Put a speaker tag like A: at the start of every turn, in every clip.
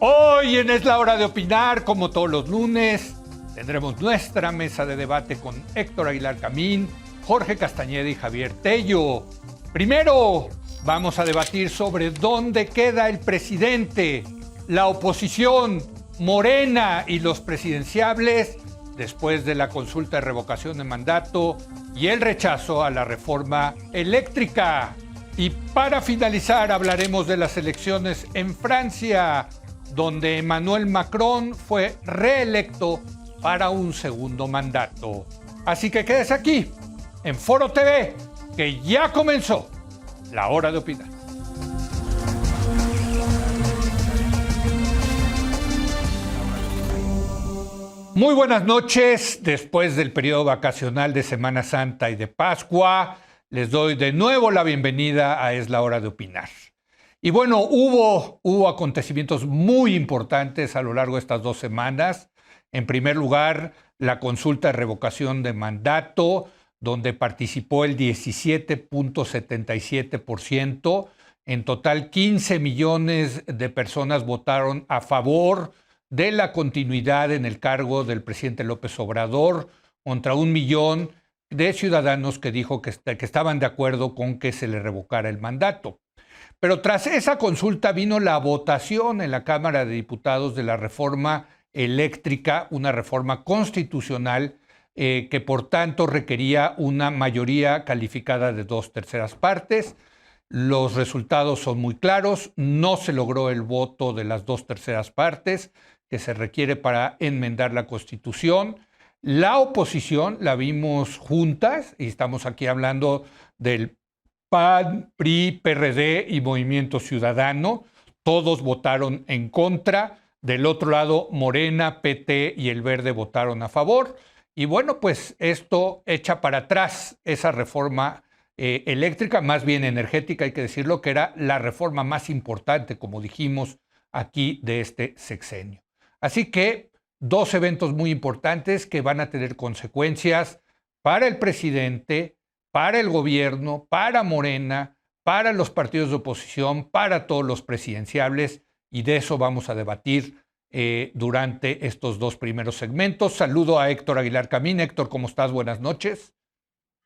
A: Hoy en Es la Hora de Opinar, como todos los lunes, tendremos nuestra mesa de debate con Héctor Aguilar Camín, Jorge Castañeda y Javier Tello. Primero, vamos a debatir sobre dónde queda el presidente, la oposición, Morena y los presidenciables después de la consulta de revocación de mandato y el rechazo a la reforma eléctrica. Y para finalizar, hablaremos de las elecciones en Francia, donde Emmanuel Macron fue reelecto para un segundo mandato. Así que quédese aquí, en Foro TV, que ya comenzó la hora de opinar. Muy buenas noches. Después del periodo vacacional de Semana Santa y de Pascua, les doy de nuevo la bienvenida a Es la Hora de Opinar. Y bueno, hubo acontecimientos muy importantes a lo largo de estas 2 semanas. En primer lugar, la consulta de revocación de mandato, donde participó el 17.77%. En total, 15 millones de personas votaron a favor de la continuidad en el cargo del presidente López Obrador, contra 1 millón de ciudadanos que dijo que estaban de acuerdo con que se le revocara el mandato. Pero tras esa consulta vino la votación en la Cámara de Diputados de la reforma eléctrica, una reforma constitucional que por tanto requería una mayoría calificada de 2/3 partes. Los resultados son muy claros, no se logró el voto de las 2/3 partes que se requiere para enmendar la Constitución. La oposición la vimos juntas, y estamos aquí hablando del PAN, PRI, PRD y Movimiento Ciudadano. Todos votaron en contra. Del otro lado, Morena, PT y el Verde votaron a favor. Y bueno, pues esto echa para atrás esa reforma eléctrica, más bien energética, hay que decirlo, que era la reforma más importante, como dijimos aquí, de este sexenio. Así que 2 eventos muy importantes que van a tener consecuencias para el presidente, para el gobierno, para Morena, para los partidos de oposición, para todos los presidenciables, y de eso vamos a debatir durante estos 2 primeros segmentos. Saludo a Héctor Aguilar Camín. Héctor, ¿cómo estás? Buenas noches.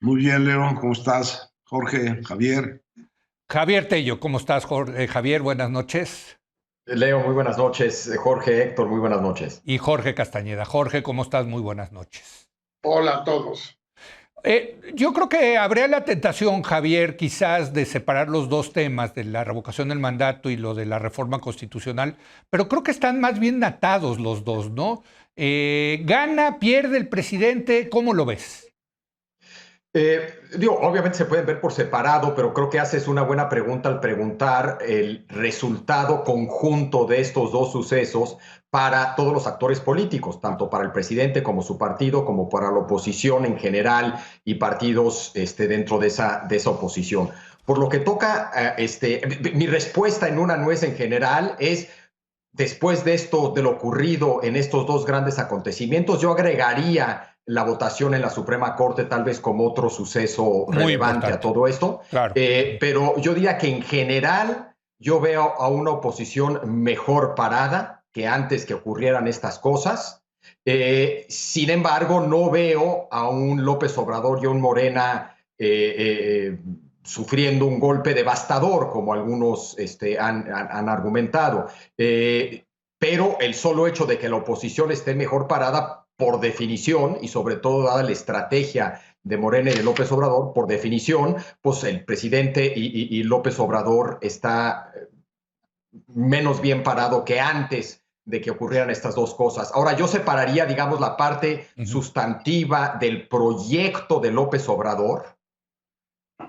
B: Muy bien, León, ¿cómo estás? Jorge, Javier.
A: Javier Tello, ¿cómo estás, Javier? Buenas noches.
C: Leo, muy buenas noches. Jorge, Héctor, muy buenas noches.
A: Y Jorge Castañeda. Jorge, ¿cómo estás? Muy buenas noches.
D: Hola a todos.
A: Yo creo que habría la tentación, Javier, quizás de separar los 2 temas, de la revocación del mandato y lo de la reforma constitucional, pero creo que están más bien atados los 2, ¿no? ¿Gana, pierde el presidente? ¿Cómo lo ves?
C: Obviamente se pueden ver por separado, pero creo que haces una buena pregunta al preguntar el resultado conjunto de estos 2 sucesos para todos los actores políticos, tanto para el presidente como su partido, como para la oposición en general y partidos dentro de esa oposición. Por lo que toca, mi respuesta en una nuez en general es, después de esto, de lo ocurrido en estos 2 grandes acontecimientos, yo agregaría la votación en la Suprema Corte tal vez como otro suceso relevante a todo esto. Claro. Pero yo diría que en general yo veo a una oposición mejor parada que antes que ocurrieran estas cosas. Sin embargo, no veo a un López Obrador y a un Morena sufriendo un golpe devastador, como algunos han argumentado. Pero el solo hecho de que la oposición esté mejor parada, por definición, y sobre todo dada la estrategia de Morena y de López Obrador, por definición, pues el presidente y López Obrador está menos bien parado que antes de que ocurrieran estas 2 cosas. Ahora, yo separaría, digamos, la parte sustantiva del proyecto de López Obrador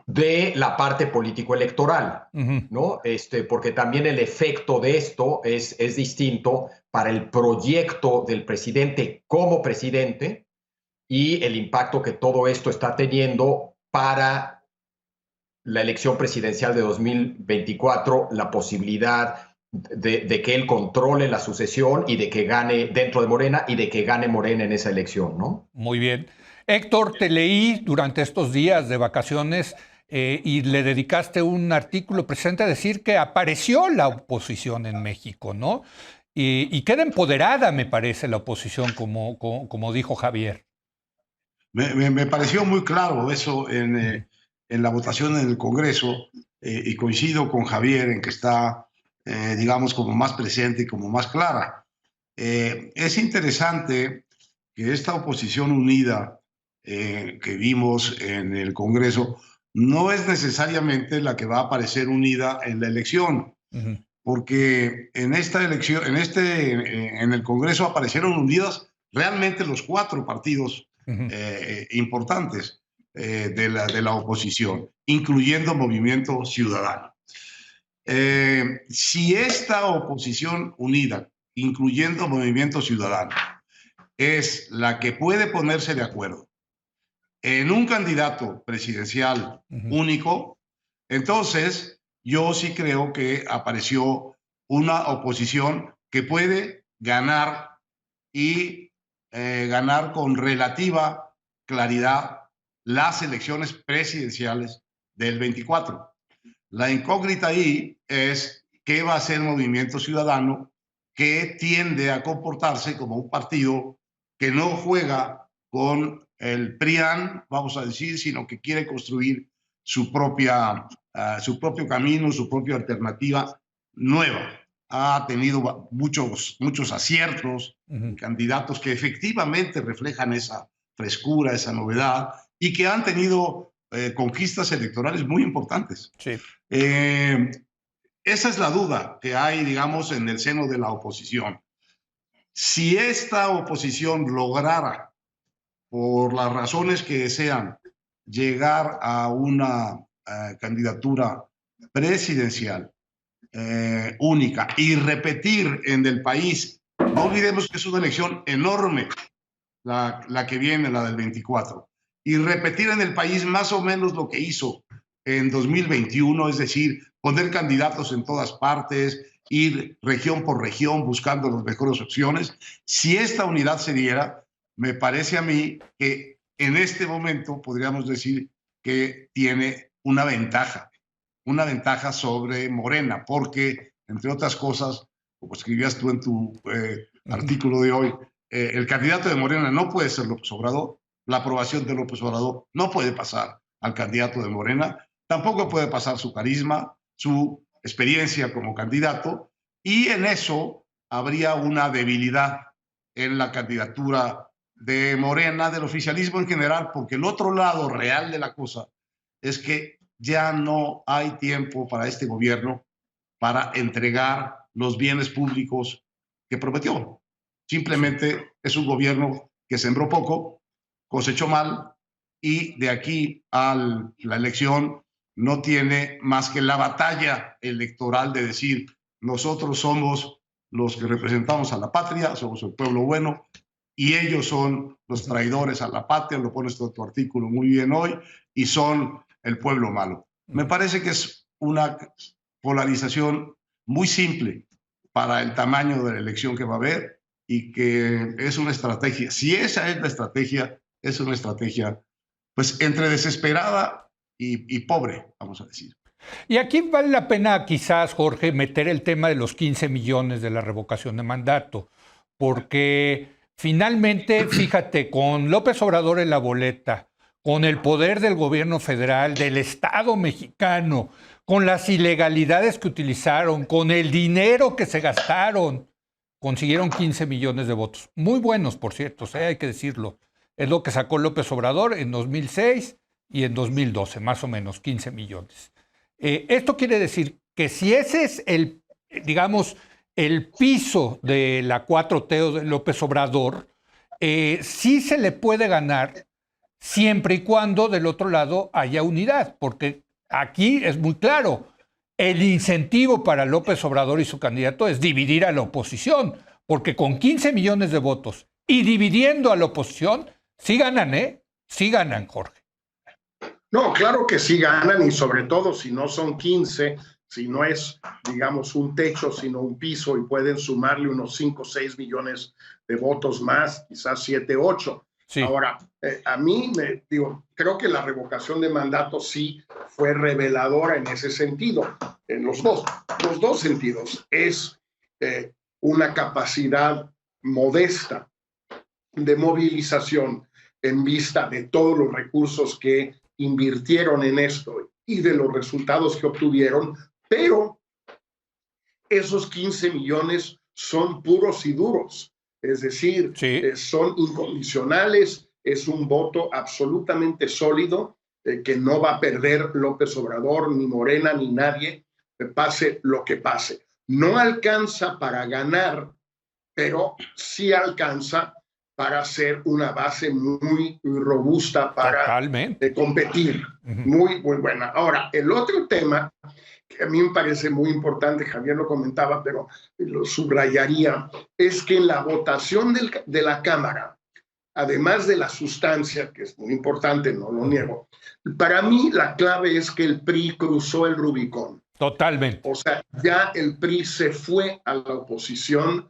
C: de la parte político-electoral, ¿no? Porque también el efecto de esto es distinto para el proyecto del presidente como presidente y el impacto que todo esto está teniendo para la elección presidencial de 2024, la posibilidad de que él controle la sucesión y de que gane dentro de Morena y de que gane Morena en esa elección, ¿no?
A: Muy bien. Héctor, te leí durante estos días de vacaciones y le dedicaste un artículo precisamente a decir que apareció la oposición en México, ¿no? y queda empoderada, me parece, la oposición, como dijo Javier.
B: Me pareció muy claro eso en la votación en el Congreso, y coincido con Javier en que está, digamos, como más presente y como más clara. Es interesante que esta oposición unida que vimos en el Congreso no es necesariamente la que va a aparecer unida en la elección, porque en esta elección, en el Congreso aparecieron unidas realmente los 4 partidos importantes de la oposición, incluyendo Movimiento Ciudadano. Si esta oposición unida, incluyendo Movimiento Ciudadano, es la que puede ponerse de acuerdo en un candidato presidencial único, entonces yo sí creo que apareció una oposición que puede ganar y ganar con relativa claridad las elecciones presidenciales del 24. La incógnita ahí es qué va a hacer Movimiento Ciudadano, que tiende a comportarse como un partido que no juega con el PRIAN, vamos a decir, sino que quiere construir su propio camino, su propia alternativa nueva. Ha tenido muchos aciertos, candidatos que efectivamente reflejan esa frescura, esa novedad, y que han tenido conquistas electorales muy importantes.
A: Sí.
B: Esa es la duda que hay, digamos, en el seno de la oposición. Si esta oposición lograra, por las razones que sean, llegar a una candidatura presidencial única y repetir en el país, no olvidemos que es una elección enorme la que viene, la del 24, y repetir en el país más o menos lo que hizo en 2021, es decir, poner candidatos en todas partes, ir región por región buscando las mejores opciones. Si esta unidad se diera, me parece a mí que en este momento podríamos decir que tiene una ventaja sobre Morena, porque, entre otras cosas, como escribías tú en tu artículo de hoy, el candidato de Morena no puede ser López Obrador, la aprobación de López Obrador no puede pasar al candidato de Morena, tampoco puede pasar su carisma, su experiencia como candidato, y en eso habría una debilidad en la candidatura de Morena, del oficialismo en general, porque el otro lado real de la cosa es que ya no hay tiempo para este gobierno para entregar los bienes públicos que prometió. Simplemente es un gobierno que sembró poco, cosechó mal, y de aquí a la elección no tiene más que la batalla electoral de decir: nosotros somos los que representamos a la patria, somos el pueblo bueno, y ellos son los traidores a la patria, lo pones en tu artículo muy bien hoy, y son el pueblo malo. Me parece que es una polarización muy simple para el tamaño de la elección que va a haber, y que es una estrategia, si esa es la estrategia, es una estrategia pues entre desesperada y pobre, vamos a decir.
A: Y aquí vale la pena quizás, Jorge, meter el tema de los 15 millones de la revocación de mandato, porque finalmente, fíjate, con López Obrador en la boleta, con el poder del gobierno federal, del Estado mexicano, con las ilegalidades que utilizaron, con el dinero que se gastaron, consiguieron 15 millones de votos. Muy buenos, por cierto, hay que decirlo. Es lo que sacó López Obrador en 2006 y en 2012, más o menos, 15 millones. Esto quiere decir que si ese es el, digamos, el piso de la 4T o de López Obrador, sí se le puede ganar siempre y cuando del otro lado haya unidad, porque aquí es muy claro, el incentivo para López Obrador y su candidato es dividir a la oposición, porque con 15 millones de votos y dividiendo a la oposición, sí ganan, sí ganan, Jorge.
D: No, claro que sí ganan, y sobre todo si no son 15, si no es, digamos, un techo, sino un piso, y pueden sumarle unos 5 o 6 millones de votos más, quizás 7, 8. Sí. Ahora, a mí, creo que la revocación de mandato sí fue reveladora en ese sentido, en los dos sentidos. Es una capacidad modesta de movilización en vista de todos los recursos que invirtieron en esto y de los resultados que obtuvieron, pero esos 15 millones son puros y duros, es decir, son incondicionales, es un voto absolutamente sólido que no va a perder López Obrador, ni Morena, ni nadie, pase lo que pase. No alcanza para ganar, pero sí alcanza para ser una base muy robusta para competir. Muy, muy buena. Ahora, el otro tema que a mí me parece muy importante, Javier lo comentaba, pero lo subrayaría, es que en la votación de la Cámara, además de la sustancia, que es muy importante, no lo niego, para mí la clave es que el PRI cruzó el Rubicón.
A: Totalmente.
D: O sea, ya el PRI se fue a la oposición,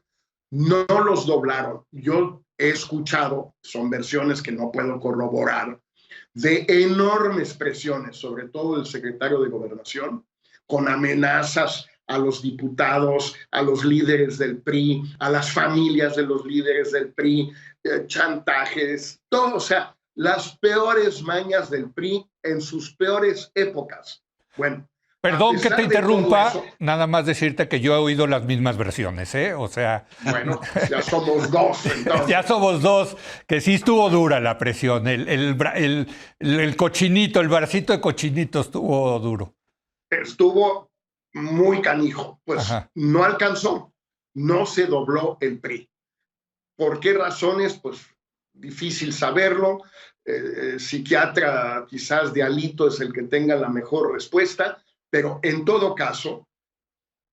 D: no los doblaron. Yo he escuchado, son versiones que no puedo corroborar, de enormes presiones, sobre todo del secretario de Gobernación, con amenazas a los diputados, a los líderes del PRI, a las familias de los líderes del PRI, chantajes, todo, o sea, las peores mañas del PRI en sus peores épocas. Bueno,
A: perdón que te interrumpa, nada más decirte que yo he oído las mismas versiones, ¿eh? O sea...
D: Bueno, ya somos dos, entonces.
A: Ya somos dos, que sí estuvo dura la presión. El cochinito, el bracito de cochinito estuvo duro.
D: Estuvo muy canijo, pues no alcanzó, no se dobló el PRI. ¿Por qué razones? Pues difícil saberlo. Psiquiatra quizás de Alito es el que tenga la mejor respuesta, pero en todo caso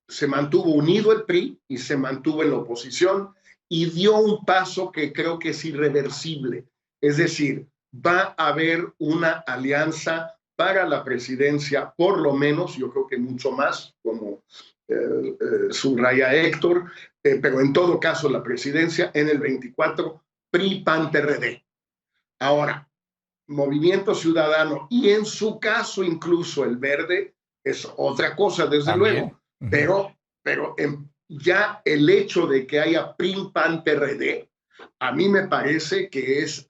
D: se mantuvo unido el PRI y se mantuvo en la oposición y dio un paso que creo que es irreversible. Es decir, va a haber una alianza para la presidencia, por lo menos, yo creo que mucho más, como subraya Héctor, pero en todo caso la presidencia en el 24, PRI-PAN-PRD. Ahora, Movimiento Ciudadano y en su caso incluso el Verde es otra cosa, desde
A: también
D: luego, pero ya el hecho de que haya PRI-PAN-PRD, a mí me parece que es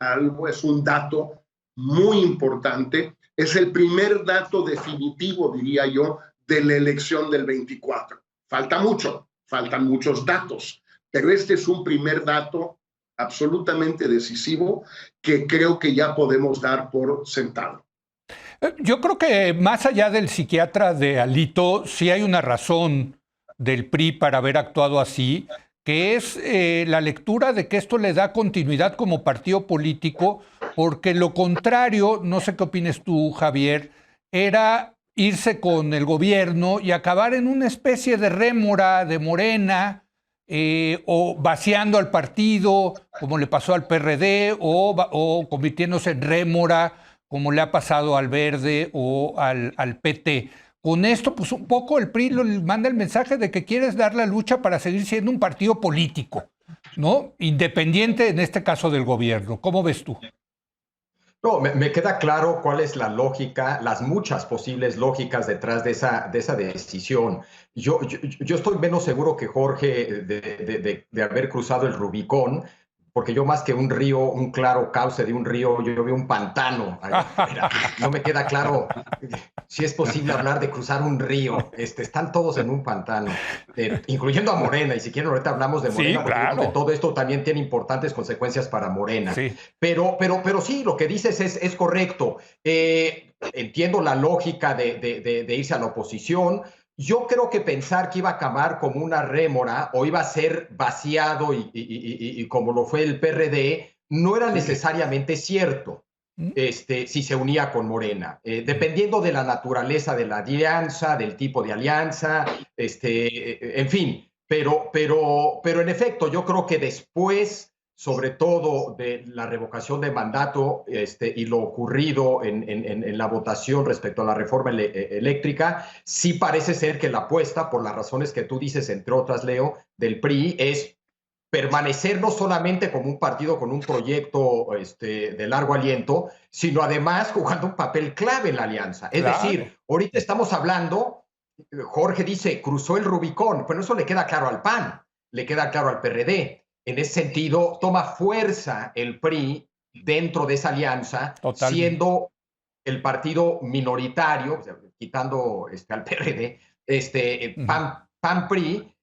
D: un dato muy importante, es el primer dato definitivo, diría yo, de la elección del 24. Faltan muchos datos, pero este es un primer dato absolutamente decisivo que creo que ya podemos dar por sentado.
A: Yo creo que más allá del psiquiatra de Alito, sí hay una razón del PRI para haber actuado así, que es la lectura de que esto le da continuidad como partido político, porque lo contrario, no sé qué opines tú, Javier, era irse con el gobierno y acabar en una especie de rémora de Morena, o vaciando al partido, como le pasó al PRD, o convirtiéndose en rémora, como le ha pasado al Verde o al PT. Con esto, pues un poco el PRI le manda el mensaje de que quieres dar la lucha para seguir siendo un partido político, ¿no? Independiente, en este caso, del gobierno. ¿Cómo ves tú?
C: No, me queda claro cuál es la lógica, las muchas posibles lógicas detrás de esa decisión. Yo estoy menos seguro que Jorge de haber cruzado el Rubicón, porque yo más que un río, un claro cauce de un río, yo veo un pantano allá afuera. No me queda claro si es posible hablar de cruzar un río. Están todos en un pantano, incluyendo a Morena, y si quieren ahorita hablamos de Morena,
A: sí, claro,
C: porque todo esto también tiene importantes consecuencias para Morena.
A: Sí.
C: Pero sí, lo que dices es correcto. Entiendo la lógica de irse a la oposición. Yo creo que pensar que iba a acabar como una rémora o iba a ser vaciado y como lo fue el PRD, no era necesariamente cierto si se unía con Morena. Dependiendo de la naturaleza de la alianza, del tipo de alianza, en fin. Pero en efecto, yo creo que después, sobre todo de la revocación de mandato y lo ocurrido en la votación respecto a la reforma eléctrica, sí parece ser que la apuesta, por las razones que tú dices, entre otras, Leo, del PRI, es permanecer no solamente como un partido con un proyecto de largo aliento, sino además jugando un papel clave en la alianza. Es decir, ahorita estamos hablando, Jorge dice, cruzó el Rubicón, pero eso le queda claro al PAN. le queda claro al PRD. En ese sentido, toma fuerza el PRI dentro de esa alianza,
A: Totalmente.
C: siendo el partido minoritario, o sea, quitando al PRD, PAN-PRI,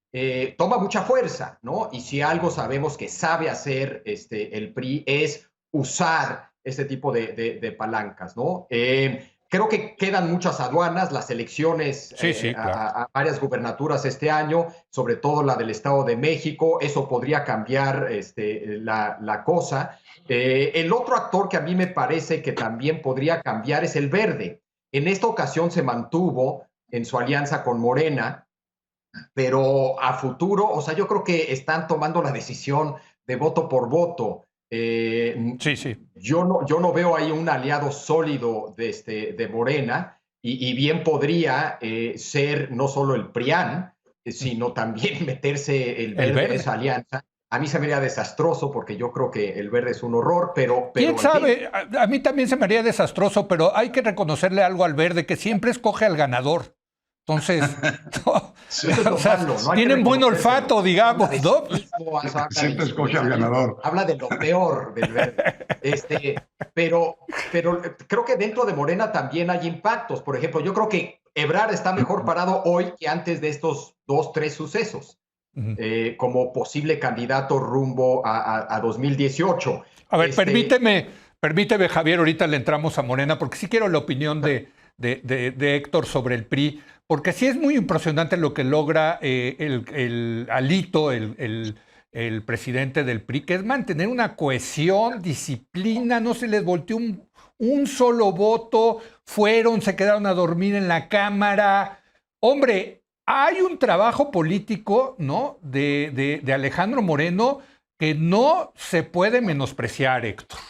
C: toma mucha fuerza, ¿no? Y si algo sabemos que sabe hacer el PRI es usar este tipo de palancas, ¿no? Creo que quedan muchas aduanas, las elecciones
A: Sí, claro.
C: a varias gubernaturas este año, sobre todo la del Estado de México, eso podría cambiar la cosa. El otro actor que a mí me parece que también podría cambiar es el Verde. En esta ocasión se mantuvo en su alianza con Morena, pero a futuro, o sea, yo creo que están tomando la decisión de voto por voto.
A: Sí.
C: Yo no veo ahí un aliado sólido de Morena y bien podría ser no solo el PRIAN, sino también meterse el Verde en esa alianza. A mí se me haría desastroso porque yo creo que el Verde es un horror, pero
A: ¿Quién sabe? A mí también se me haría desastroso, pero hay que reconocerle algo al Verde, que siempre escoge al ganador. Entonces, tienen buen olfato, digamos, ¿no?
B: Siempre escoge al ganador.
C: Habla de lo peor del Verde. Pero creo que dentro de Morena también hay impactos. Por ejemplo, yo creo que Ebrard está mejor parado hoy que antes de estos 2-3 sucesos, como posible candidato rumbo a 2018.
A: A ver, permíteme, Javier, ahorita le entramos a Morena, porque sí quiero la opinión de Héctor sobre el PRI, porque sí es muy impresionante lo que logra Alito, el presidente del PRI, que es mantener una cohesión, disciplina, no se les volteó un solo voto, se quedaron a dormir en la Cámara. Hombre, hay un trabajo político, ¿no?, de Alejandro Moreno que no se puede menospreciar, Héctor.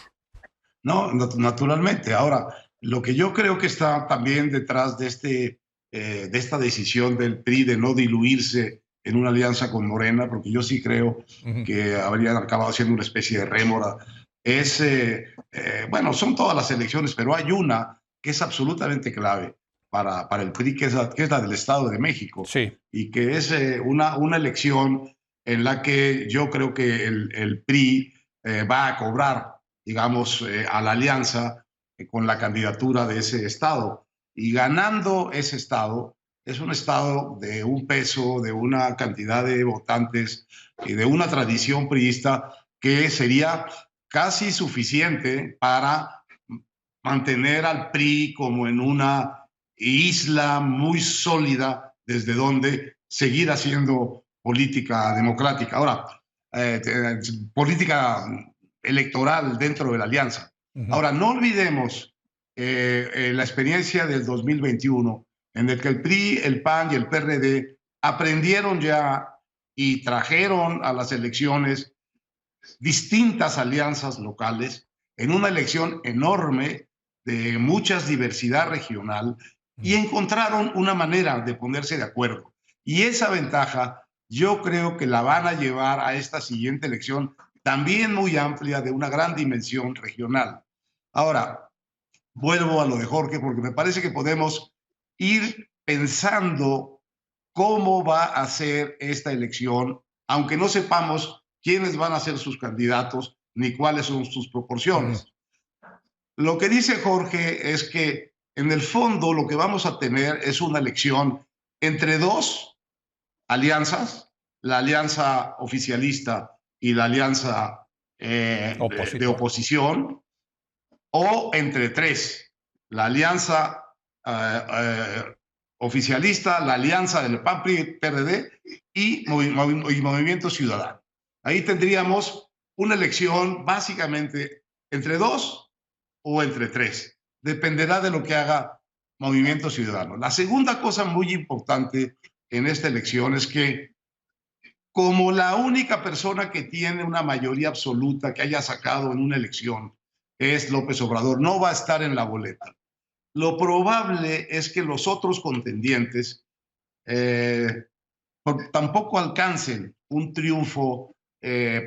B: No, naturalmente. Ahora, lo que yo creo que está también detrás de esta decisión del PRI de no diluirse en una alianza con Morena, porque yo sí creo que habrían acabado siendo una especie de rémora, bueno, son todas las elecciones, pero hay una que es absolutamente clave para el PRI, que es la del Estado de México,
A: sí,
B: y que es una elección en la que yo creo que el PRI va a cobrar, digamos, a la alianza con la candidatura de ese estado. Y ganando ese estado, es un estado de un peso, de una cantidad de votantes y de una tradición priista que sería casi suficiente para mantener al PRI como en una isla muy sólida desde donde seguir haciendo política democrática. Ahora, política electoral dentro de la alianza. Ahora, no olvidemos la experiencia del 2021, en el que el PRI, el PAN y el PRD aprendieron ya y trajeron a las elecciones distintas alianzas locales en una elección enorme de mucha diversidad regional y encontraron una manera de ponerse de acuerdo. Y esa ventaja yo creo que la van a llevar a esta siguiente elección también muy amplia, de una gran dimensión regional. Ahora, vuelvo a lo de Jorge, porque me parece que podemos ir pensando cómo va a ser esta elección, aunque no sepamos quiénes van a ser sus candidatos ni cuáles son sus proporciones. Lo que dice Jorge es que en el fondo lo que vamos a tener es una elección entre dos alianzas, la alianza oficialista y la alianza de oposición, o entre tres, la alianza oficialista, la alianza del PAN-PRI-PRD y Movimiento Ciudadano. Ahí tendríamos una elección básicamente entre dos o entre tres. Dependerá de lo que haga Movimiento Ciudadano. La segunda cosa muy importante en esta elección es que, como la única persona que tiene una mayoría absoluta que haya sacado en una elección es López Obrador, no va a estar en la boleta. Lo probable es que los otros contendientes tampoco alcancen un triunfo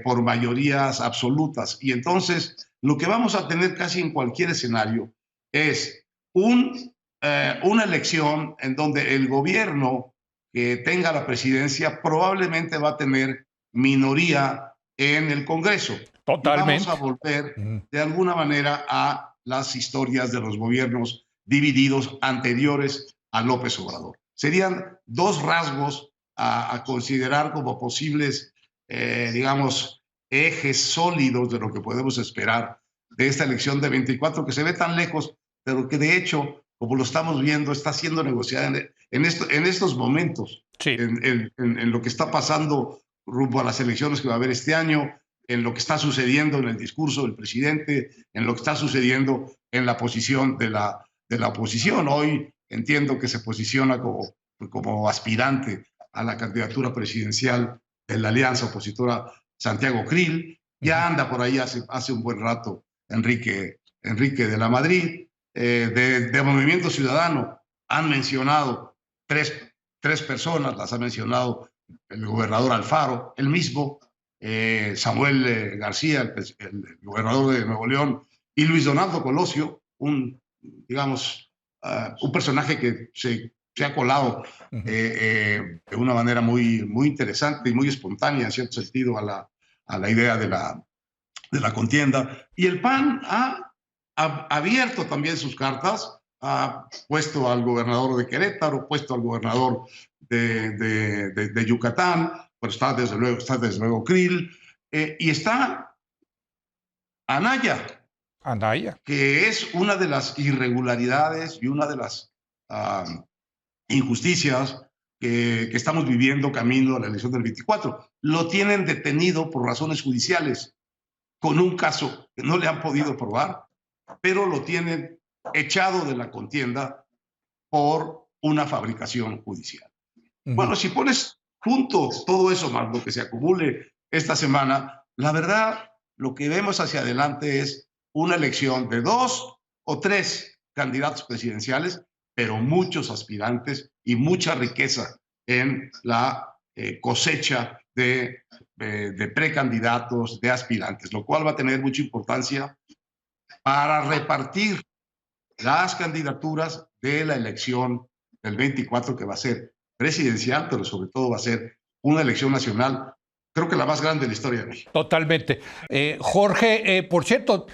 B: por mayorías absolutas. Y entonces lo que vamos a tener casi en cualquier escenario es una elección en donde el gobierno que tenga la presidencia probablemente va a tener minoría en el Congreso.
A: Totalmente.
B: Y vamos a volver de alguna manera a las historias de los gobiernos divididos anteriores a López Obrador. Serían dos rasgos a considerar como posibles, digamos, ejes sólidos de lo que podemos esperar de esta elección de 24, que se ve tan lejos, pero que de hecho, como lo estamos viendo, está siendo negociada en estos momentos,
A: sí,
B: en lo que está pasando rumbo a las elecciones que va a haber este año, en lo que está sucediendo en el discurso del presidente, en lo que está sucediendo en la posición de la oposición. Hoy entiendo que se posiciona como aspirante a la candidatura presidencial de la alianza opositora Santiago Krill. Ya anda por ahí hace un buen rato Enrique de la Madrid. De Movimiento Ciudadano han mencionado tres personas, las ha mencionado el gobernador Alfaro, él mismo, Samuel García, el gobernador de Nuevo León, y Luis Donaldo Colosio, un personaje que se ha colado de una manera muy interesante y muy espontánea, en cierto sentido, a la idea de la contienda. Y el PAN ha abierto también sus cartas, ha puesto al gobernador de Querétaro, puesto al gobernador de Yucatán, pero está desde luego Krill, y está Anaya, que es una de las irregularidades y una de las injusticias que estamos viviendo camino a la elección del 24. Lo tienen detenido por razones judiciales, con un caso que no le han podido probar, pero lo tienen echado de la contienda por una fabricación judicial. Bueno, si pones juntos todo eso, más lo que se acumule esta semana, la verdad, lo que vemos hacia adelante es una elección de 2 o 3 candidatos presidenciales, pero muchos aspirantes y mucha riqueza en la cosecha de precandidatos, de aspirantes, lo cual va a tener mucha importancia para repartir las candidaturas de la elección del 24, que va a ser presidencial, pero sobre todo va a ser una elección nacional, creo que la más grande de la historia de México.
A: Totalmente. Jorge, por cierto,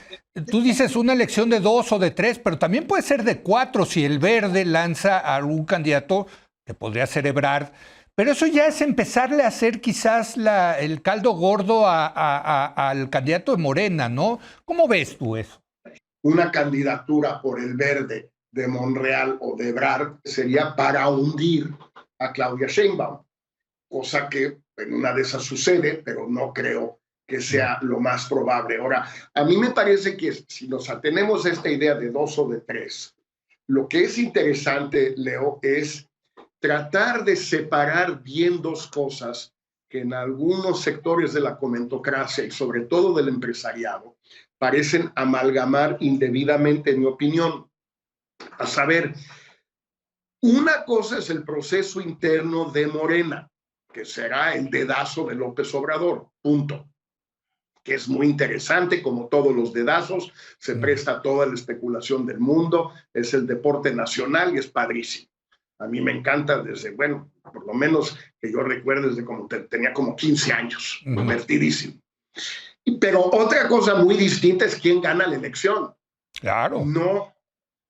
A: tú dices una elección de 2 o de 3, pero también puede ser de 4 si el Verde lanza a algún candidato que podría ser Ebrard. Pero eso ya es empezarle a hacer quizás el caldo gordo al candidato de Morena, ¿no? ¿Cómo ves tú eso?
D: Una candidatura por el Verde de Monreal o de Ebrard sería para hundir a Claudia Sheinbaum, cosa que en una de esas sucede, pero no creo que sea lo más probable. Ahora, a mí me parece que si nos atenemos a esta idea de 2 o de 3, lo que es interesante, Leo, es tratar de separar bien dos cosas que en algunos sectores de la comentocracia y sobre todo del empresariado parecen amalgamar indebidamente, en mi opinión. A saber, una cosa es el proceso interno de Morena, que será el dedazo de López Obrador, punto. Que es muy interesante, como todos los dedazos, se presta a toda la especulación del mundo, es el deporte nacional y es padrísimo. A mí me encanta desde, bueno, por lo menos que yo recuerdo desde como tenía como 15 años, divertidísimo. Pero otra cosa muy distinta es quién gana la elección.
A: Claro.
D: No,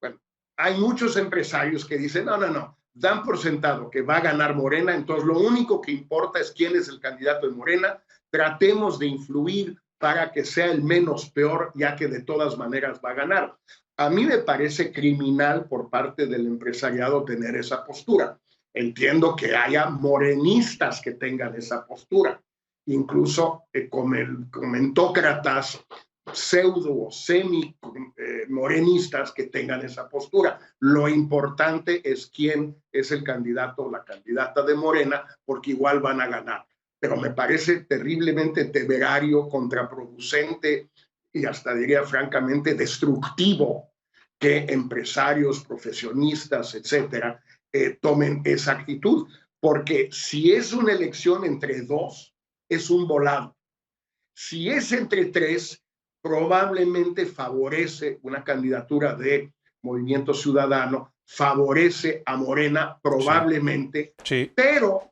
D: bueno, hay muchos empresarios que dicen, no, dan por sentado que va a ganar Morena, entonces lo único que importa es quién es el candidato de Morena, tratemos de influir para que sea el menos peor, ya que de todas maneras va a ganar. A mí me parece criminal por parte del empresariado tener esa postura. Entiendo que haya morenistas que tengan esa postura, incluso comentócratas pseudo o semi-morenistas que tengan esa postura. Lo importante es quién es el candidato o la candidata de Morena, porque igual van a ganar. Pero me parece terriblemente temerario, contraproducente y hasta diría francamente destructivo que empresarios, profesionistas, etcétera, tomen esa actitud. Porque si es una elección entre 2, es un volado. Si es entre 3, probablemente favorece una candidatura de Movimiento Ciudadano, favorece a Morena probablemente,
A: sí.
D: Pero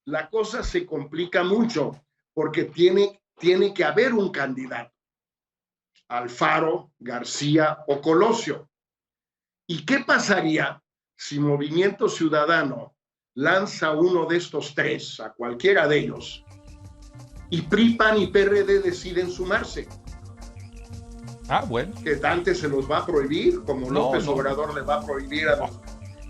D: la cosa se complica mucho porque tiene que haber un candidato, Alfaro, García o Colosio. ¿Y qué pasaría si Movimiento Ciudadano lanza uno de estos tres, a cualquiera de ellos, y PRI, PAN y PRD deciden sumarse?
A: Bueno.
D: ¿Que Dante se los va a prohibir, como López Obrador le va a prohibir a los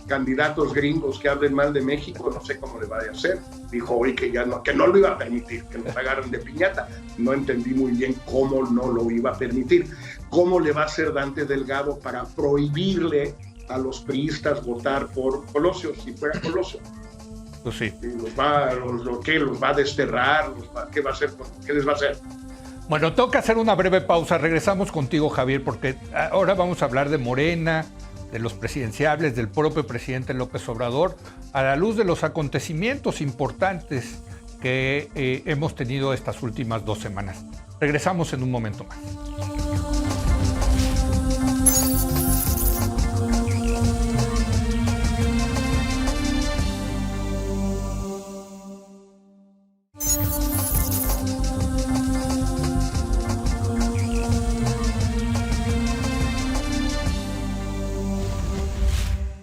D: candidatos gringos que hablen mal de México? No sé cómo le vaya a hacer. Dijo hoy que no lo iba a permitir, que nos agarren de piñata. No entendí muy bien cómo no lo iba a permitir. ¿Cómo le va a hacer Dante Delgado para prohibirle a los priistas votar por Colosio, si fuera Colosio?
A: Pues sí.
D: ¿Los va a desterrar? ¿Qué va a hacer? ¿Qué les va a hacer?
A: Bueno, tengo que hacer una breve pausa. Regresamos contigo, Javier, porque ahora vamos a hablar de Morena, de los presidenciables, del propio presidente López Obrador, a la luz de los acontecimientos importantes que hemos tenido estas últimas 2 semanas. Regresamos en un momento más.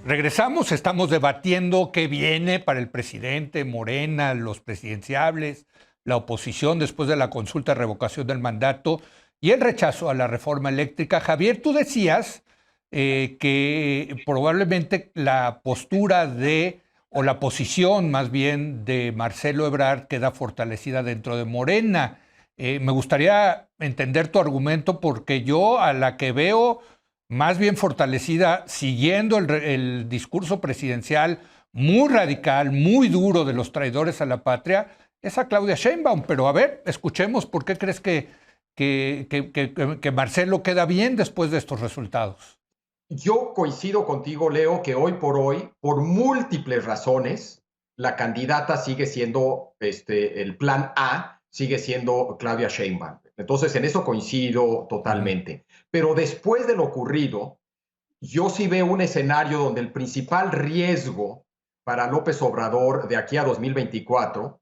A: Regresamos, estamos debatiendo qué viene para el presidente, Morena, los presidenciables, la oposición después de la consulta de revocación del mandato y el rechazo a la reforma eléctrica. Javier, tú decías que probablemente la postura o la posición más bien de Marcelo Ebrard queda fortalecida dentro de Morena. Me gustaría entender tu argumento porque yo a la que veo más bien fortalecida, siguiendo el discurso presidencial muy radical, muy duro de los traidores a la patria, es a Claudia Sheinbaum. Pero a ver, escuchemos por qué crees que Marcelo queda bien después de estos resultados.
C: Yo coincido contigo, Leo, que hoy, por múltiples razones, la candidata sigue siendo, el plan A sigue siendo Claudia Sheinbaum. Entonces, en eso coincido totalmente. Pero después de lo ocurrido, yo sí veo un escenario donde el principal riesgo para López Obrador de aquí a 2024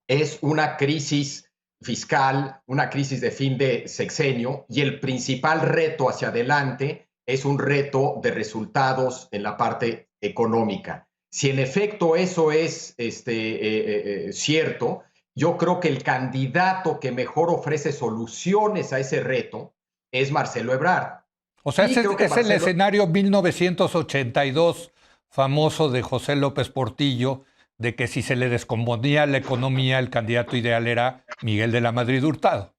C: es una crisis fiscal, una crisis de fin de sexenio, y el principal reto hacia adelante es un reto de resultados en la parte económica. Si en efecto eso es cierto, yo creo que el candidato que mejor ofrece soluciones a ese reto es Marcelo Ebrard.
A: O sea, ese es el escenario 1982 famoso de José López Portillo, de que si se le descomponía la economía, el candidato ideal era Miguel de la Madrid Hurtado.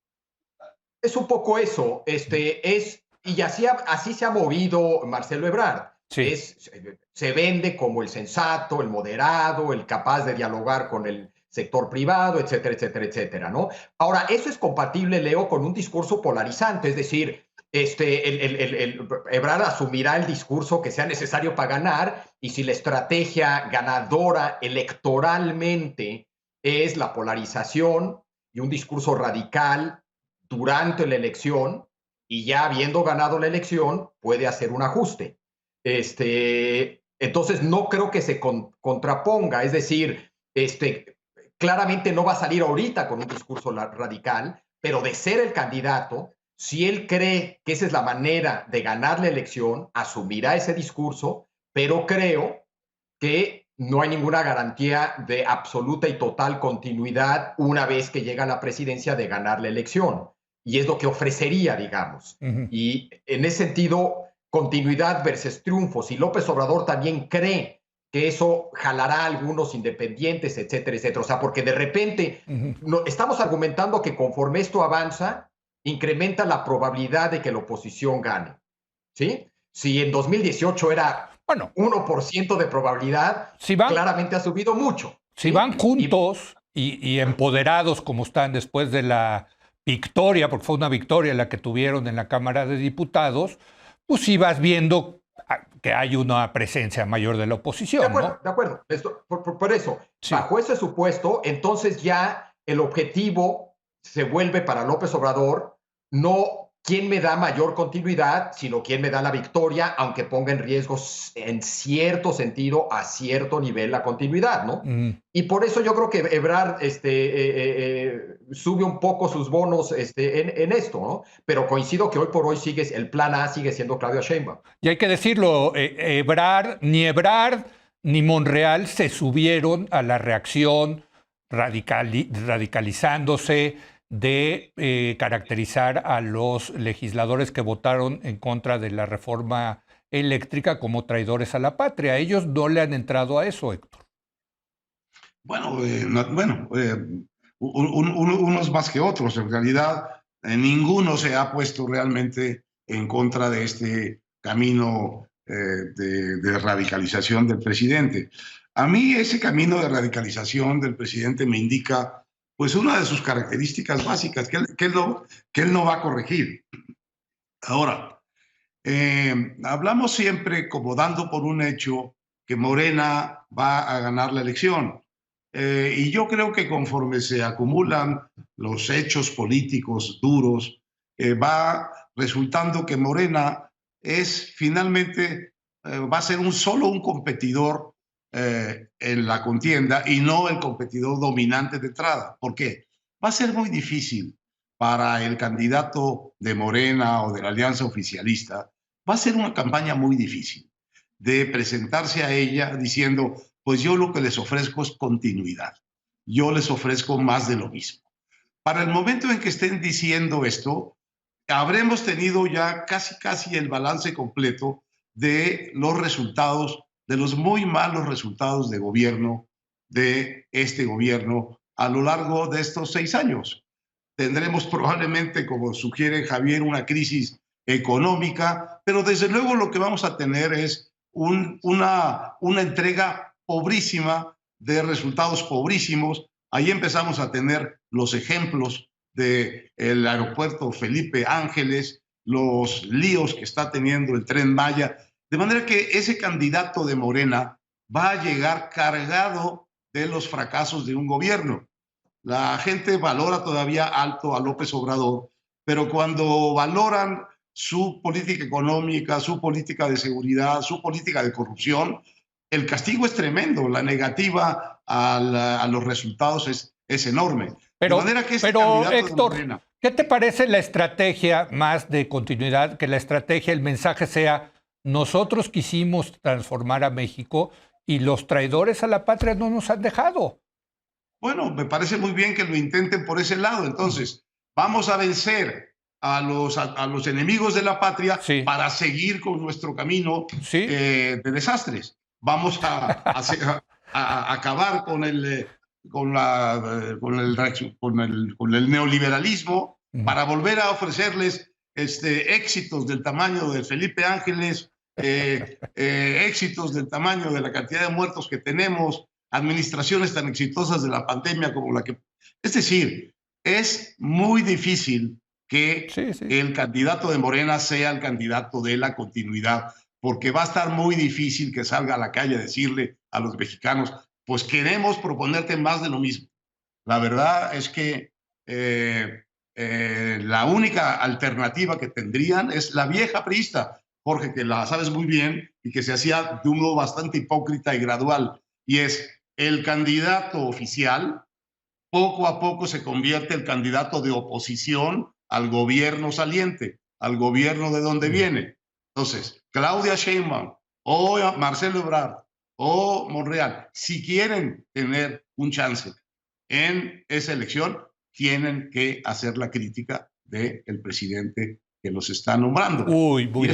C: Es un poco eso, y así se ha movido Marcelo Ebrard.
A: Sí.
C: Se vende como el sensato, el moderado, el capaz de dialogar con el sector privado, etcétera, etcétera, etcétera, ¿no? Ahora, eso es compatible, Leo, con un discurso polarizante, es decir, Ebrard asumirá el discurso que sea necesario para ganar, y si la estrategia ganadora electoralmente es la polarización y un discurso radical durante la elección, y ya habiendo ganado la elección, puede hacer un ajuste. Entonces, no creo que se contraponga, es decir, claramente no va a salir ahorita con un discurso radical, pero de ser el candidato, si él cree que esa es la manera de ganar la elección, asumirá ese discurso, pero creo que no hay ninguna garantía de absoluta y total continuidad una vez que llega a la presidencia de ganar la elección. Y es lo que ofrecería, digamos. Y en ese sentido, continuidad versus triunfos. Y López Obrador también cree que eso jalará a algunos independientes, etcétera, etcétera. O sea, porque de repente estamos argumentando que conforme esto avanza, incrementa la probabilidad de que la oposición gane. ¿Sí? Si en 2018 era 1% de probabilidad, claramente ha subido mucho.
A: Si van juntos y empoderados como están después de la victoria, porque fue una victoria la que tuvieron en la Cámara de Diputados, pues sí vas viendo que hay una presencia mayor de la oposición.
C: De acuerdo,
A: ¿no?
C: de acuerdo. Por eso, sí. Bajo ese supuesto, entonces ya el objetivo se vuelve para López Obrador no quién me da mayor continuidad, sino quién me da la victoria, aunque ponga en riesgo en cierto sentido, a cierto nivel, la continuidad, ¿no? Y por eso yo creo que Ebrard sube un poco sus bonos en esto, ¿no? Pero coincido que hoy por hoy el plan A sigue siendo Claudia Sheinbaum.
A: Y hay que decirlo, Ebrard ni Monreal se subieron a la reacción radicalizándose de caracterizar a los legisladores que votaron en contra de la reforma eléctrica como traidores a la patria. Ellos no le han entrado a eso, Héctor.
B: Bueno, unos más que otros. En realidad, ninguno se ha puesto realmente en contra de este camino de radicalización del presidente. A mí ese camino de radicalización del presidente me indica pues una de sus características básicas, que él no va a corregir. Ahora, hablamos siempre como dando por un hecho que Morena va a ganar la elección. Y yo creo que conforme se acumulan los hechos políticos duros, va resultando que Morena es finalmente, va a ser solo un competidor en la contienda y no el competidor dominante de entrada. ¿Por qué? Va a ser muy difícil para el candidato de Morena o de la Alianza Oficialista, va a ser una campaña muy difícil de presentarse a ella diciendo, pues yo lo que les ofrezco es continuidad, yo les ofrezco más de lo mismo. Para el momento en que estén diciendo esto, habremos tenido ya casi el balance completo de los resultados, de los muy malos resultados de gobierno de este gobierno a lo largo de estos 6 años. Tendremos probablemente, como sugiere Javier, una crisis económica, pero desde luego lo que vamos a tener es una entrega pobrísima de resultados pobrísimos. Ahí empezamos a tener los ejemplos del aeropuerto Felipe Ángeles, los líos que está teniendo el Tren Maya, de manera que ese candidato de Morena va a llegar cargado de los fracasos de un gobierno. La gente valora todavía alto a López Obrador, pero cuando valoran su política económica, su política de seguridad, su política de corrupción, el castigo es tremendo, la negativa a los resultados es enorme.
A: Pero,
B: de manera que
A: Héctor, Morena, ¿qué te parece la estrategia más de continuidad? Que la estrategia, el mensaje sea, nosotros quisimos transformar a México y los traidores a la patria no nos han dejado.
B: Bueno, me parece muy bien que lo intenten por ese lado. Entonces, vamos a vencer a los enemigos de la patria para seguir con nuestro camino de desastres. Vamos a acabar con el neoliberalismo para volver a ofrecerles éxitos del tamaño de Felipe Ángeles, éxitos del tamaño de la cantidad de muertos que tenemos, administraciones tan exitosas de la pandemia como la que... Es decir, es muy difícil que el candidato de Morena sea el candidato de la continuidad, porque va a estar muy difícil que salga a la calle a decirle a los mexicanos, pues queremos proponerte más de lo mismo. La verdad es que la única alternativa que tendrían es la vieja priista, Jorge, que la sabes muy bien y que se hacía de un modo bastante hipócrita y gradual, y es el candidato oficial, poco a poco se convierte el candidato de oposición al gobierno saliente, al gobierno de donde viene. Entonces, Claudia Sheinbaum o Marcelo Ebrard o Monreal, si quieren tener un chance en esa elección, tienen que hacer la crítica del presidente que los está nombrando.
A: Uy,
B: y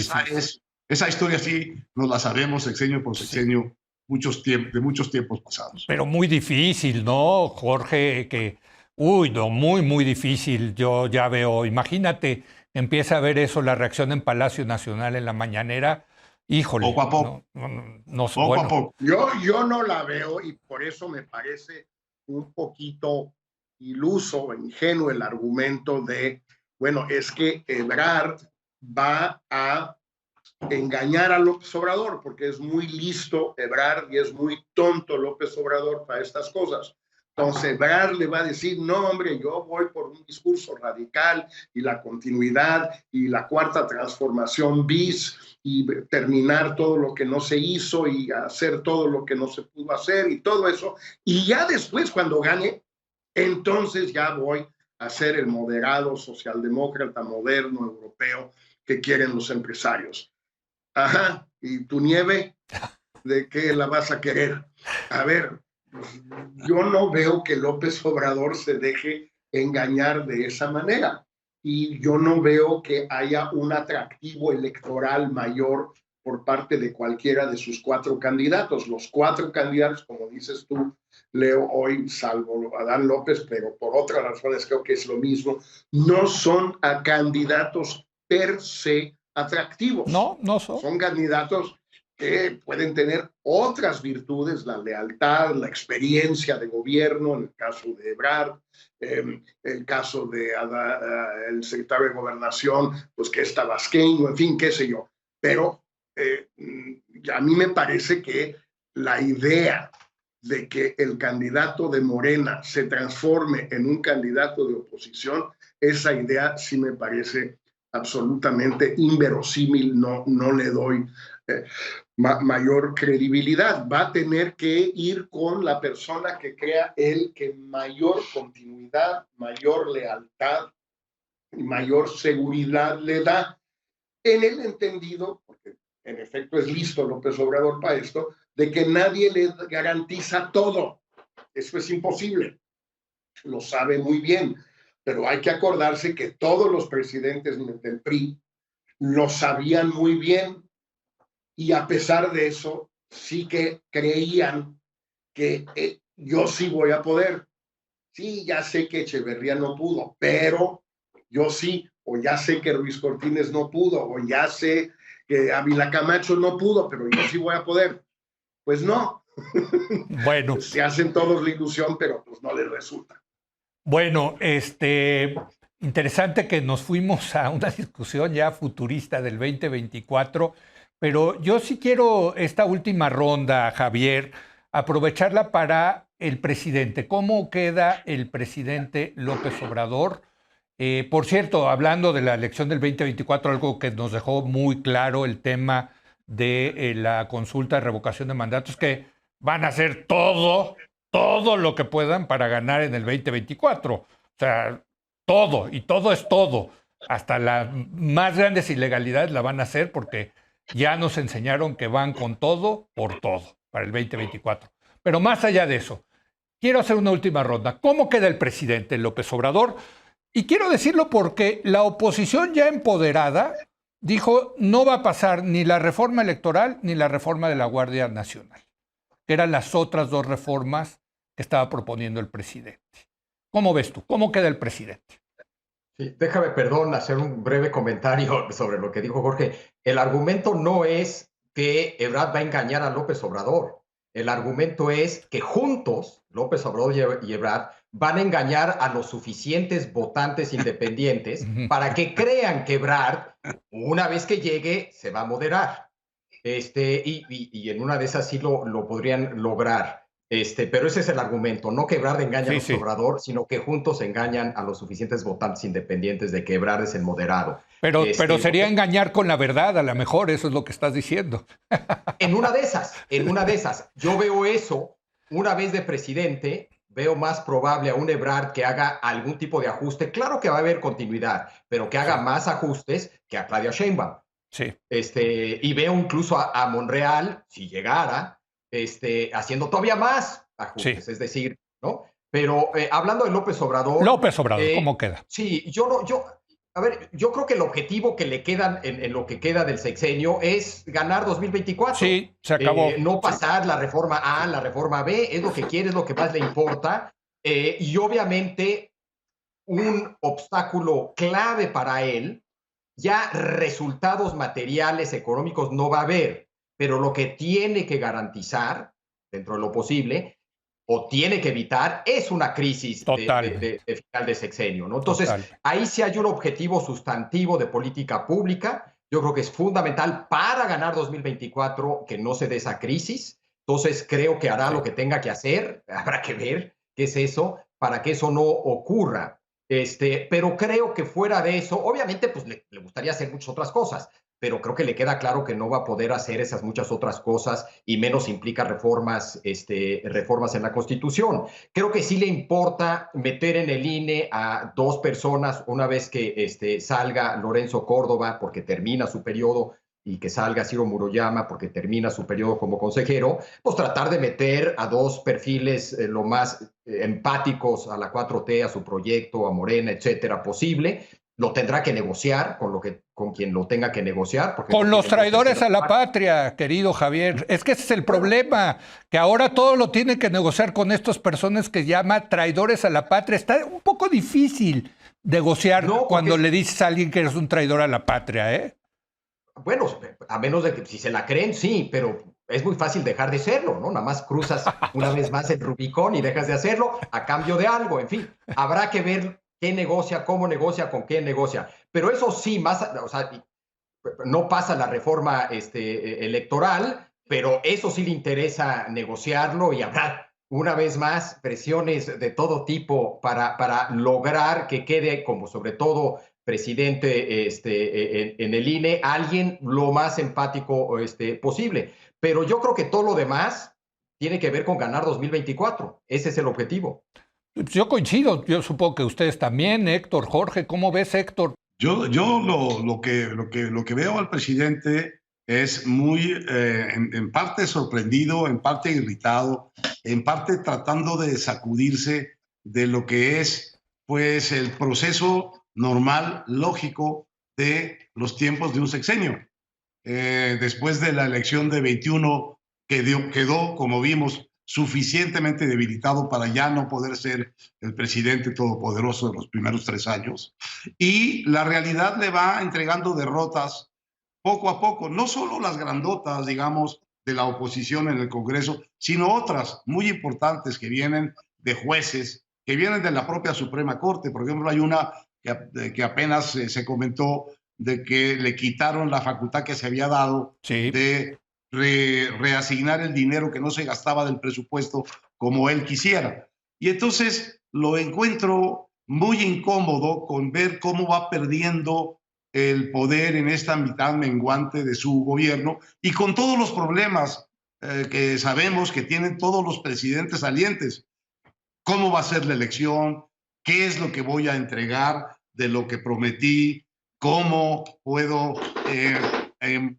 B: esa historia sí nos la sabemos sexenio por sexenio, de muchos tiempos pasados.
A: Pero muy difícil, ¿no, Jorge? Muy difícil. Yo ya veo, imagínate, empieza a ver eso, la reacción en Palacio Nacional en la mañanera. Híjole.
B: Poco a poco.
A: Poco a poco.
D: Yo no la veo y por eso me parece un poquito iluso, ingenuo el argumento de, bueno, es que Ebrard va a engañar a López Obrador, porque es muy listo Ebrard y es muy tonto López Obrador para estas cosas. Entonces, Ebrard le va a decir, no, hombre, yo voy por un discurso radical y la continuidad y la cuarta transformación bis y terminar todo lo que no se hizo y hacer todo lo que no se pudo hacer y todo eso. Y ya después, cuando gane, entonces ya voy a ser el moderado socialdemócrata moderno europeo que quieren los empresarios. Ajá, ¿y tu nieve? ¿De qué la vas a querer? A ver, yo no veo que López Obrador se deje engañar de esa manera y yo no veo que haya un atractivo electoral mayor por parte de cualquiera de sus 4 candidatos. Los 4 candidatos, como dices tú, Leo, hoy, salvo Adán López, pero por otras razones creo que es lo mismo, no son a candidatos per se atractivos.
A: No, no son.
D: Son candidatos que pueden tener otras virtudes, la lealtad, la experiencia de gobierno, en el caso de Ebrard, el caso de el secretario de Gobernación, pues que es tabasqueño, en fin, qué sé yo. Pero a mí me parece que la idea de que el candidato de Morena se transforme en un candidato de oposición, esa idea sí me parece absolutamente inverosímil, no le doy mayor credibilidad. Va a tener que ir con la persona que crea él que mayor continuidad, mayor lealtad y mayor seguridad le da, en el entendido, porque en efecto es listo López Obrador para esto, de que nadie le garantiza todo. Eso es imposible. Lo sabe muy bien. Pero hay que acordarse que todos los presidentes del PRI lo sabían muy bien y a pesar de eso sí que creían que yo sí voy a poder. Sí, ya sé que Echeverría no pudo, pero yo sí, o ya sé que Ruiz Cortines no pudo, o ya sé que Ávila Camacho no pudo, pero yo sí voy a poder. Pues no.
A: Bueno.
D: Se hacen todos la ilusión, pero pues no les resulta.
A: Bueno, interesante que nos fuimos a una discusión ya futurista del 2024, pero yo sí quiero esta última ronda, Javier, aprovecharla para el presidente. ¿Cómo queda el presidente López Obrador? Por cierto, hablando de la elección del 2024, algo que nos dejó muy claro el tema de la consulta de revocación de mandatos, que van a hacer todo lo que puedan para ganar en el 2024. O sea, todo, y todo es todo. Hasta las más grandes ilegalidades la van a hacer porque ya nos enseñaron que van con todo por todo para el 2024. Pero más allá de eso, quiero hacer una última ronda. ¿Cómo queda el presidente López Obrador? Y quiero decirlo porque la oposición ya empoderada dijo no va a pasar ni la reforma electoral ni la reforma de la Guardia Nacional, que eran las otras 2 reformas que estaba proponiendo el presidente. ¿Cómo ves tú? ¿Cómo queda el presidente?
C: Sí, déjame, perdón, hacer un breve comentario sobre lo que dijo Jorge. El argumento no es que Ebrard va a engañar a López Obrador. El argumento es que juntos, López Obrador y Ebrard, van a engañar a los suficientes votantes independientes para que crean que Ebrard, una vez que llegue, se va a moderar. Y en una de esas sí lo podrían lograr. Pero ese es el argumento, no que Ebrard engaña a López Obrador, sino que juntos engañan a los suficientes votantes independientes de que Ebrard es el moderado.
A: Pero sería engañar con la verdad, a lo mejor, eso es lo que estás diciendo.
C: En una de esas. Yo veo eso, una vez de presidente, veo más probable a un Ebrard que haga algún tipo de ajuste. Claro que va a haber continuidad, pero que haga más ajustes que a Claudia Sheinbaum.
A: Sí.
C: Y veo incluso a Monreal, si llegara, haciendo todavía más ajustes, es decir, ¿no? Pero hablando de López Obrador...
A: ¿Cómo queda?
C: Sí, yo creo que el objetivo que le quedan en lo que queda del sexenio es ganar 2024.
A: Sí, se acabó.
C: No pasar la reforma A, la reforma B, es lo que quiere, es lo que más le importa. Y obviamente un obstáculo clave para él, ya resultados materiales, económicos no va a haber, pero lo que tiene que garantizar, dentro de lo posible, o tiene que evitar, es una crisis de final de sexenio, ¿no? Entonces, ahí sí hay un objetivo sustantivo de política pública. Yo creo que es fundamental para ganar 2024 que no se dé esa crisis. Entonces, creo que hará lo que tenga que hacer. Habrá que ver qué es eso, para que eso no ocurra. Pero creo que fuera de eso, obviamente, pues le gustaría hacer muchas otras cosas, pero creo que le queda claro que no va a poder hacer esas muchas otras cosas y menos implica reformas en la Constitución. Creo que sí le importa meter en el INE a 2 personas una vez que salga Lorenzo Córdoba porque termina su periodo y que salga Ciro Murayama porque termina su periodo como consejero, pues tratar de meter a 2 perfiles lo más empáticos a la 4T, a su proyecto, a Morena, etcétera, posible. Lo tendrá que negociar con quien lo tenga que negociar. Porque
A: con los traidores a la patria, querido Javier. Es que ese es el problema, que ahora todo lo tiene que negociar con estas personas que llama traidores a la patria. Está un poco difícil negociar cuando le dices a alguien que eres un traidor a la patria, ¿eh?
C: Bueno, a menos de que si se la creen, sí, pero es muy fácil dejar de serlo, ¿no? Nada más cruzas una vez más el Rubicón y dejas de hacerlo a cambio de algo. En fin, habrá que ver qué negocia, cómo negocia, con qué negocia. Pero eso sí, o sea, no pasa la reforma electoral, pero eso sí le interesa negociarlo y habrá una vez más presiones de todo tipo para lograr que quede como sobre todo presidente en el INE, alguien lo más empático posible. Pero yo creo que todo lo demás tiene que ver con ganar 2024. Ese es el objetivo.
A: Yo coincido, yo supongo que ustedes también, Héctor, Jorge, ¿cómo ves, Héctor?
B: Yo lo que veo al presidente es muy, en parte sorprendido, en parte irritado, en parte tratando de sacudirse de lo que es, pues, el proceso normal, lógico de los tiempos de un sexenio. Después de la elección de 21, quedó, como vimos, suficientemente debilitado para ya no poder ser el presidente todopoderoso de los primeros 3 años. Y la realidad le va entregando derrotas poco a poco, no solo las grandotas, digamos, de la oposición en el Congreso, sino otras muy importantes que vienen de jueces, que vienen de la propia Suprema Corte. Por ejemplo, hay una que apenas se comentó de que le quitaron la facultad que se había dado de reasignar el dinero que no se gastaba del presupuesto como él quisiera. Y entonces lo encuentro muy incómodo con ver cómo va perdiendo el poder en esta mitad menguante de su gobierno y con todos los problemas que sabemos que tienen todos los presidentes salientes. ¿Cómo va a ser la elección? ¿Qué es lo que voy a entregar de lo que prometí? ¿Cómo puedo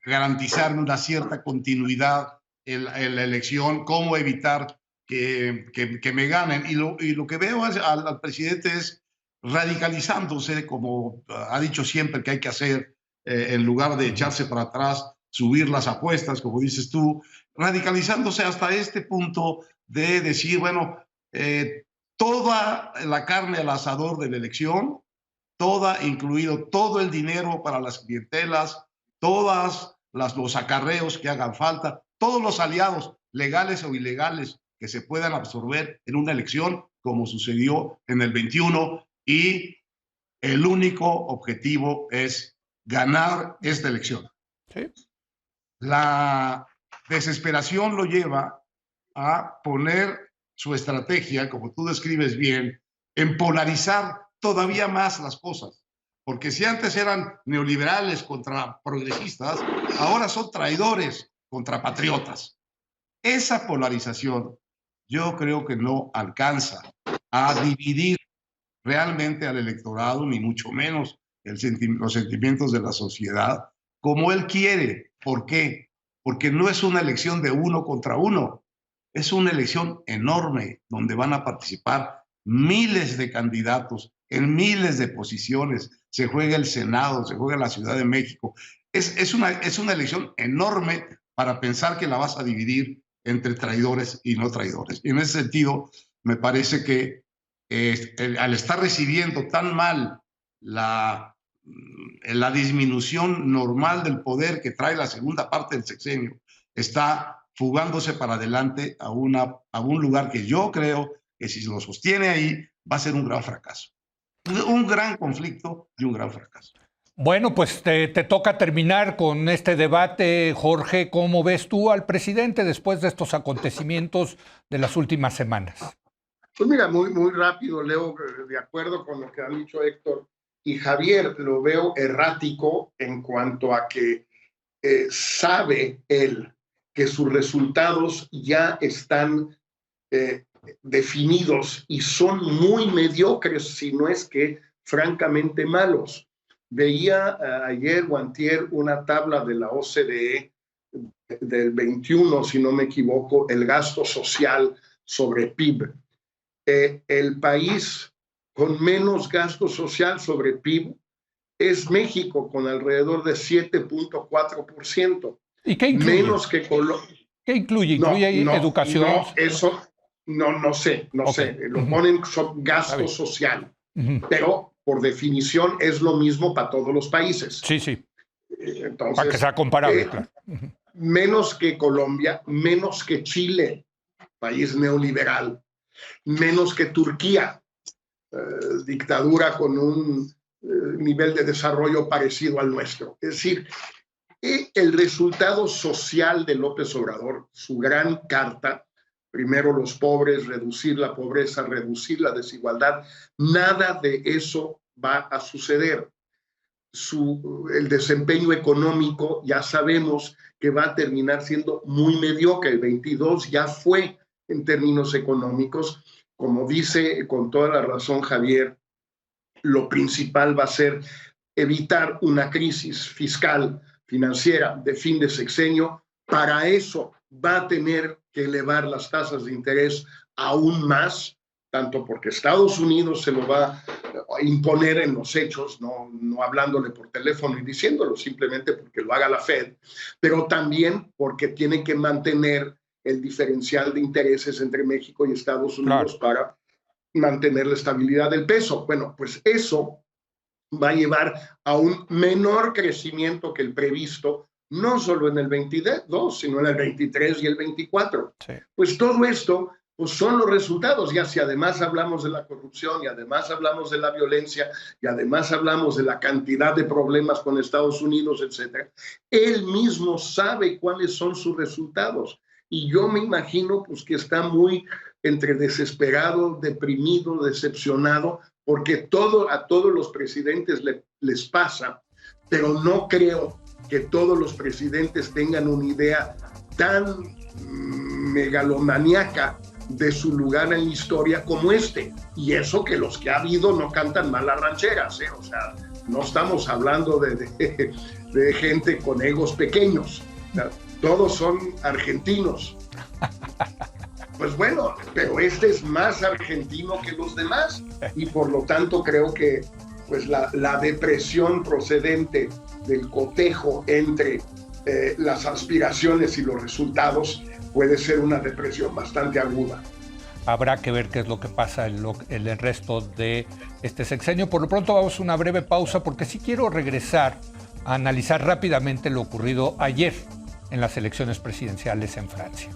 B: garantizar una cierta continuidad en la elección? ¿Cómo evitar que me ganen? Y lo que veo al presidente es radicalizándose, como ha dicho siempre que hay que hacer, en lugar de echarse para atrás, subir las apuestas, como dices tú, radicalizándose hasta este punto de decir, bueno, toda la carne al asador de la elección, incluido todo el dinero para las clientelas, todos los acarreos que hagan falta, todos los aliados legales o ilegales que se puedan absorber en una elección, como sucedió en el 21, y el único objetivo es ganar esta elección.
A: ¿Sí?
B: La desesperación lo lleva a poner su estrategia, como tú describes bien, en polarizar todavía más las cosas. Porque si antes eran neoliberales contra progresistas, ahora son traidores contra patriotas. Esa polarización yo creo que no alcanza a dividir realmente al electorado, ni mucho menos los sentimientos de la sociedad, como él quiere. ¿Por qué? Porque no es una elección de uno contra uno, es una elección enorme donde van a participar miles de candidatos en miles de posiciones. Se juega el Senado, se juega la Ciudad de México. Es una elección enorme para pensar que la vas a dividir entre traidores y no traidores. Y en ese sentido, me parece que al estar recibiendo tan mal la disminución normal del poder que trae la segunda parte del sexenio, está fugándose para adelante a un lugar que yo creo que si lo sostiene ahí va a ser un gran fracaso. Un gran conflicto y un gran fracaso.
A: Bueno, pues te toca terminar con este debate, Jorge. ¿Cómo ves tú al presidente después de estos acontecimientos de las últimas semanas?
D: Pues mira, muy rápido, Leo, de acuerdo con lo que han dicho Héctor y Javier, lo veo errático en cuanto a que sabe él que sus resultados ya están definidos y son muy mediocres, si no es que francamente malos. Veía ayer o antier una tabla de la OCDE del 21, si no me equivoco, el gasto social sobre PIB. El país con menos gasto social sobre PIB es México, con alrededor de 7.4%.
A: ¿Y qué incluye?
D: Menos que Colombia.
A: ¿Qué incluye? ¿Incluye educación?
D: No, eso no sé. Lo ponen gasto social. Pero por definición es lo mismo para todos los países.
A: Sí.
D: Entonces,
A: para que sea comparable, claro.
D: Menos que Colombia, menos que Chile, país neoliberal, menos que Turquía, dictadura con un nivel de desarrollo parecido al nuestro. Es decir, el resultado social de López Obrador, su gran carta, primero los pobres, reducir la pobreza, reducir la desigualdad, nada de eso va a suceder. El desempeño económico ya sabemos que va a terminar siendo muy mediocre. El 22 ya fue en términos económicos. Como dice con toda la razón Javier, lo principal va a ser evitar una crisis fiscal, financiera de fin de sexenio. Para eso va a tener que elevar las tasas de interés aún más, tanto porque Estados Unidos se lo va a imponer en los hechos, no hablándole por teléfono y diciéndolo, simplemente porque lo haga la Fed, pero también porque tiene que mantener el diferencial de intereses entre México y Estados Unidos, claro, para mantener la estabilidad del peso. Bueno, pues eso va a llevar a un menor crecimiento que el previsto, no solo en el 22, sino en el 23 y el 24. Sí. Pues todo esto pues son los resultados, ya si además hablamos de la corrupción y además hablamos de la violencia y además hablamos de la cantidad de problemas con Estados Unidos, etcétera. Él mismo sabe cuáles son sus resultados y yo me imagino pues que está muy entre desesperado, deprimido, decepcionado, porque a todos los presidentes les pasa, pero no creo que todos los presidentes tengan una idea tan megalomaníaca de su lugar en la historia como este. Y eso que los que ha habido no cantan mal las rancheras, ¿eh? O sea, no estamos hablando de gente con egos pequeños. O sea, todos son argentinos. Pues bueno, pero este es más argentino que los demás y por lo tanto creo que pues la depresión procedente del cotejo entre las aspiraciones y los resultados puede ser una depresión bastante aguda.
A: Habrá que ver qué es lo que pasa en el resto de este sexenio. Por lo pronto vamos a una breve pausa porque sí quiero regresar a analizar rápidamente lo ocurrido ayer en las elecciones presidenciales en Francia.